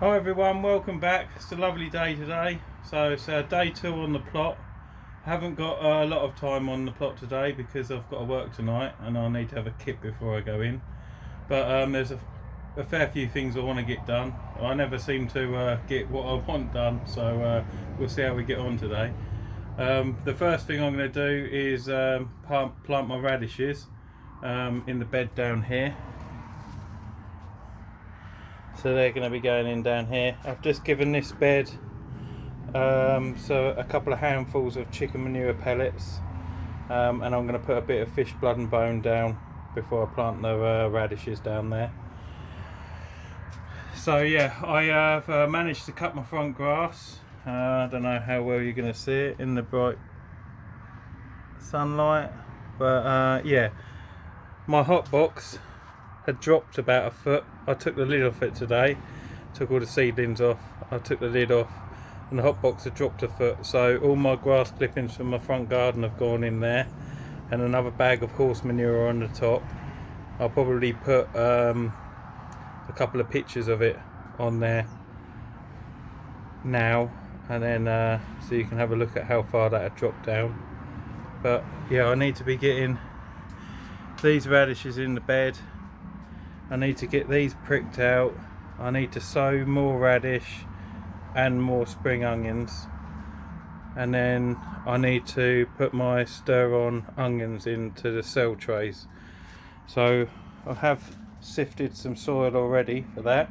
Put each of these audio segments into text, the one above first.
Hi everyone, welcome back. It's a lovely day today. So it's day 2 on the plot. I haven't got a lot of time on the plot today because I've got to work tonight and I need to have a kip before I go in. But there's a fair few things I want to get done. I never seem to get what I want done, so we'll see how we get on today. The first thing I'm going to do is plant my radishes in the bed down here. So they're going to be going in down here. I've just given this bed so a couple of handfuls of chicken manure pellets, and I'm going to put a bit of fish blood and bone down before I plant the radishes down there. So yeah, I have managed to cut my front grass. I don't know how well you're going to see it in the bright sunlight, but yeah, my hot box had dropped about a foot. I took the lid off it today, took all the seedlings off, I took the lid off, and the hot box had dropped a foot, so all my grass clippings from my front garden have gone in there, and another bag of horse manure on the top. I'll probably put a couple of pictures of it on there now, and then so you can have a look at how far that had dropped down. But yeah, I need to be getting these radishes in the bed. I need to get these pricked out. I need to sow more radish and more spring onions, and then I need to put my stir-on onions into the cell trays. So I have sifted some soil already for that,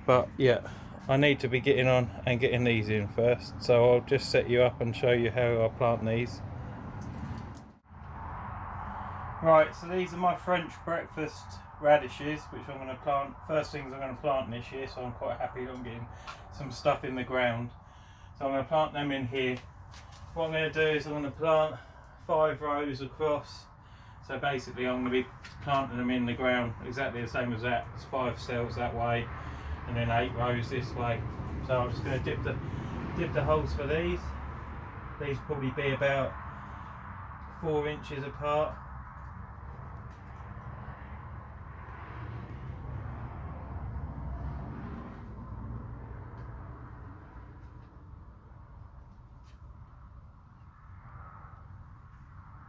but yeah, I need to be getting on and getting these in first. So I'll just set you up and show you how I plant these. Right, so these are my French breakfast radishes, which I'm going to plant. First things I'm going to plant this year, so I'm quite happy that I'm getting some stuff in the ground. So I'm going to plant them in here. What I'm going to do is I'm going to plant 5 rows across. So basically I'm going to be planting them in the ground exactly the same as that. It's 5 cells that way, and then 8 rows this way. So I'm just going to dip the holes for these. These probably be about 4 inches apart.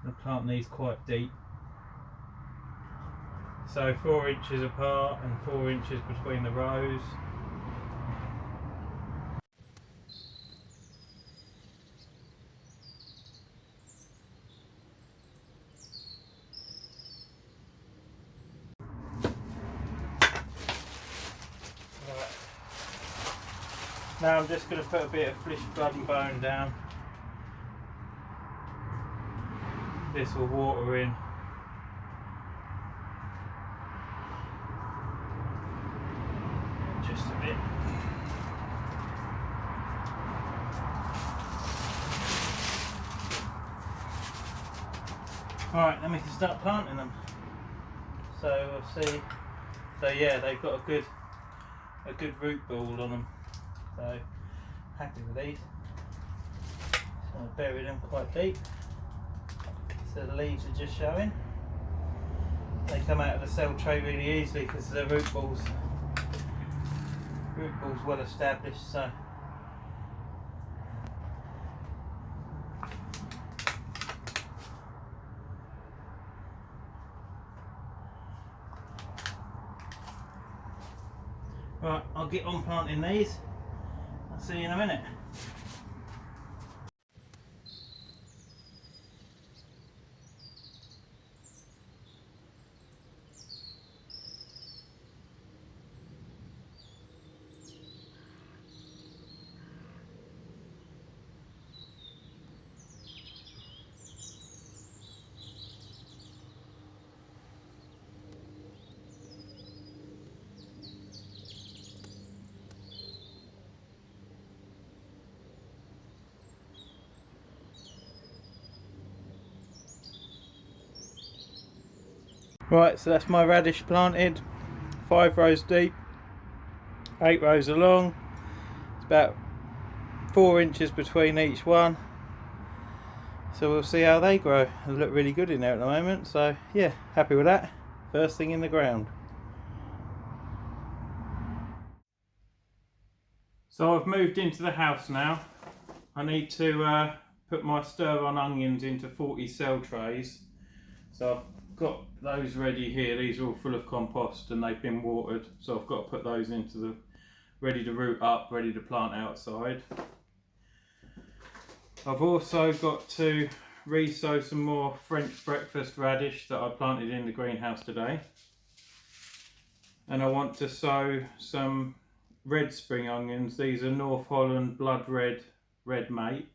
I'm planting these quite deep, so 4 inches apart and 4 inches between the rows. Right. Now I'm just going to put a bit of fish blood and bone down. This will water in. Just a bit. Alright, then we can start planting them. So we'll see. So yeah, they've got a good root ball on them. So happy with these. So I'll bury them quite deep. So the leaves are just showing. They come out of the cell tray really easily because the root ball's well established. So right, I'll get on planting these. I'll see you in a minute. Right, so that's my radish planted, 5 rows deep, 8 rows along. It's about 4 inches between each one. So we'll see how they grow. They look really good in there at the moment, so yeah, happy with that. First thing in the ground. So I've moved into the house now. I need to put my stir-on onions into 40 cell trays. So I've got those ready here. These are all full of compost and they've been watered. So I've got to put those into the ready to root up, ready to plant outside. I've also got to re-sow some more French breakfast radish that I planted in the greenhouse today. And I want to sow some red spring onions. These are North Holland blood red mate,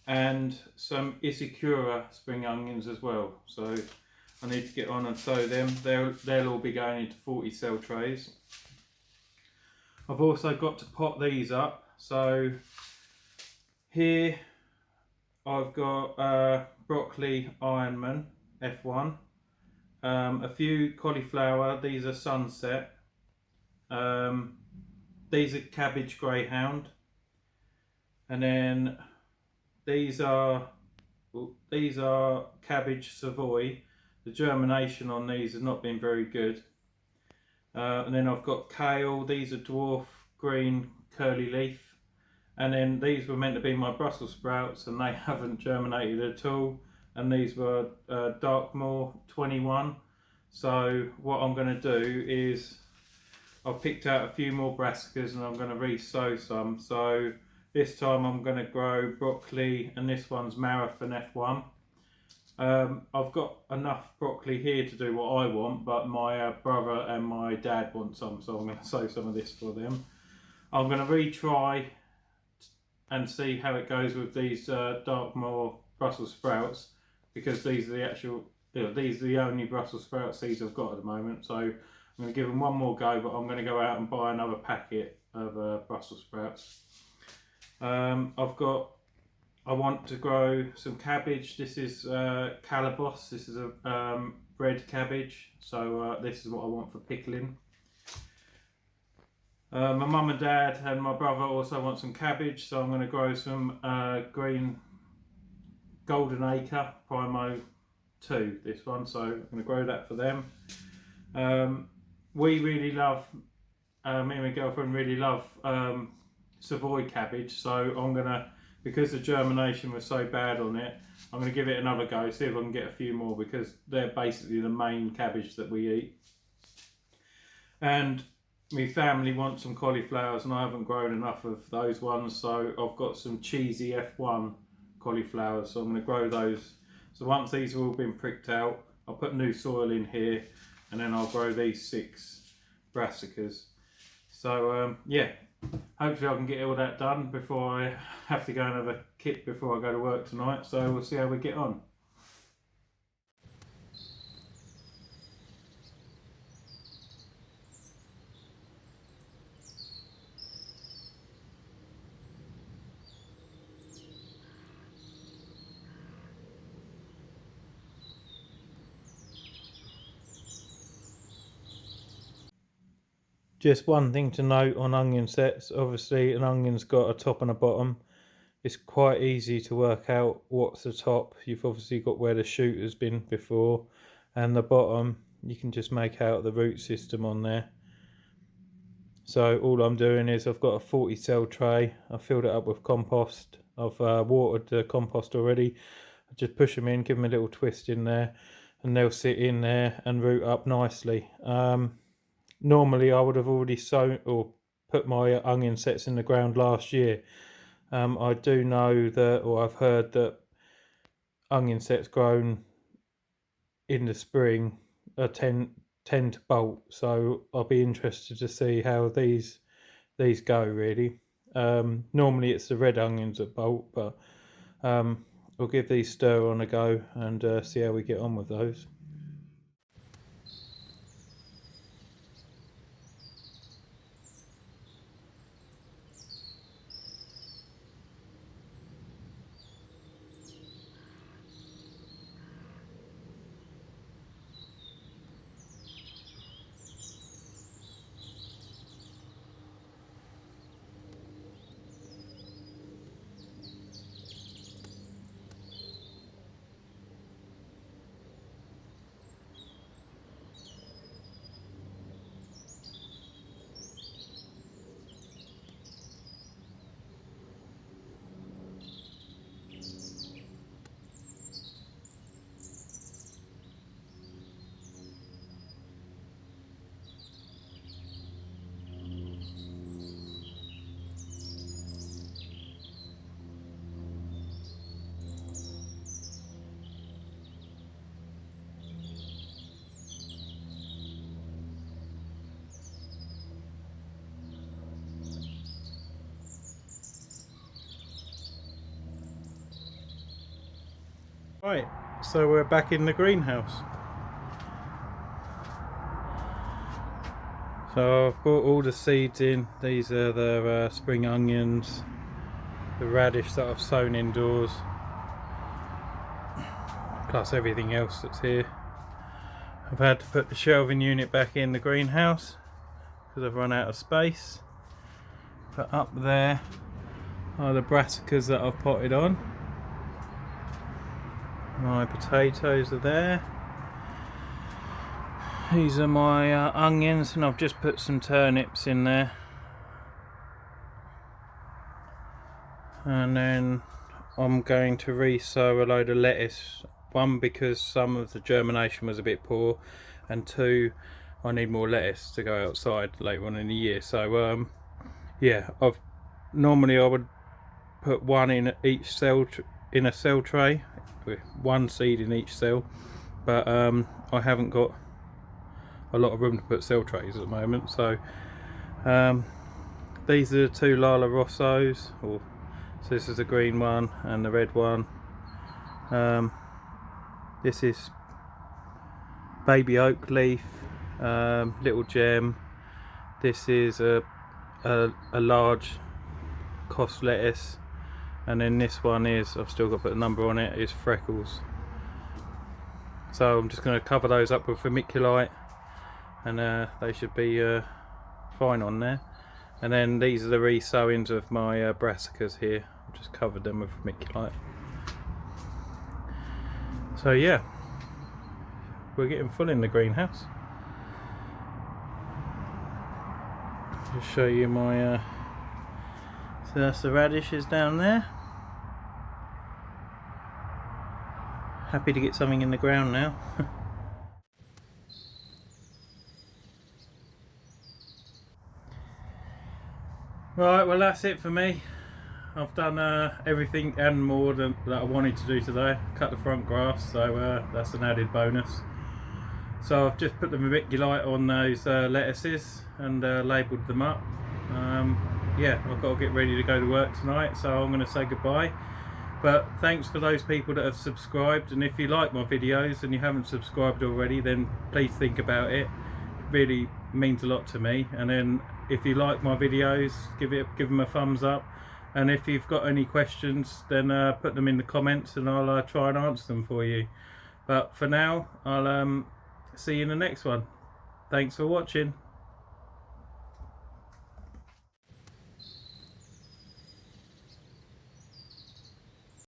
and some Issaquira spring onions as well. So I need to get on and sow them. They'll all be going into 40 cell trays. I've also got to pot these up. So here I've got broccoli Ironman F1, a few cauliflower. These are Sunset. These are cabbage greyhound, and then these are cabbage Savoy. The germination on these has not been very good. And then I've got kale. These are dwarf green curly leaf, and then these were meant to be my Brussels sprouts and they haven't germinated at all, and these were Darkmoor 21. So what I'm going to do is I've picked out a few more brassicas and I'm going to re-sow some. So this time I'm going to grow broccoli, and this one's Marathon F1. I've got enough broccoli here to do what I want, but my brother and my dad want some, so I'm going to sow some of this for them. I'm going to retry and see how it goes with these Darkmoor Brussels sprouts, because these are the actual, these are the only Brussels sprout seeds I've got at the moment. So I'm going to give them one more go, but I'm going to go out and buy another packet of Brussels sprouts. I want to grow some cabbage. This is Calabos. This is a red cabbage. So this is what I want for pickling. My mum and dad and my brother also want some cabbage, so I'm going to grow some green Golden Acre Primo 2, this one. So I'm going to grow that for them. We really love, me and my girlfriend really love Savoy cabbage, so I'm going to, because the germination was so bad on it, I'm going to give it another go, see if I can get a few more, because they're basically the main cabbage that we eat. And my family wants some cauliflowers and I haven't grown enough of those ones, so I've got some cheesy F1 cauliflowers, so I'm going to grow those. So once these have all been pricked out, I'll put new soil in here and then I'll grow these 6 brassicas. So yeah, hopefully I can get all that done before I have to go and have a kit before I go to work tonight, so we'll see how we get on. Just one thing to note on onion sets, obviously an onion's got a top and a bottom. It's quite easy to work out what's the top. You've obviously got where the shoot has been before, and the bottom you can just make out the root system on there. So all I'm doing is I've got a 40 cell tray, I've filled it up with compost, I've watered the compost already. I just push them in, give them a little twist in there, and they'll sit in there and root up nicely. Normally I would have already sown or put my onion sets in the ground last year. I do know that, or I've heard that onion sets grown in the spring tend to bolt, so I'll be interested to see how these go really. Normally it's the red onions that bolt, but we'll give these stir on a go and see how we get on with those. Right, so we're back in the greenhouse. So I've brought all the seeds in. These are the spring onions, the radish that I've sown indoors, plus everything else that's here. I've had to put the shelving unit back in the greenhouse because I've run out of space. But up there are the brassicas that I've potted on. My potatoes are there. These are my onions, and I've just put some turnips in there. And then I'm going to re-sow a load of lettuce. One, because some of the germination was a bit poor, and two, I need more lettuce to go outside later on in the year. So yeah, normally I would put one in each cell in a cell tray, with one seed in each cell, but I haven't got a lot of room to put cell trays at the moment. So these are the two Lala Rossos, so this is the green one and the red one. This is baby oak leaf, little gem. This is a large cost lettuce, and then this one is, I've still got to put a number on it, is freckles. So I'm just going to cover those up with vermiculite, and they should be fine on there. And then these are the re-sowings of my brassicas here. I've just covered them with vermiculite. So yeah, we're getting full in the greenhouse. Just show you my so that's the radishes down there. Happy to get something in the ground now. Right, well that's it for me. I've done everything and more than that I wanted to do today. Cut the front grass, so that's an added bonus. So I've just put the vermiculite on those lettuces and labelled them up. Yeah, I've got to get ready to go to work tonight, so I'm going to say goodbye. But thanks for those people that have subscribed, and if you like my videos and you haven't subscribed already, then please think about it. It really means a lot to me. And then if you like my videos, give them a thumbs up, and if you've got any questions, then put them in the comments and I'll try and answer them for you. But for now, I'll see you in the next one. Thanks for watching.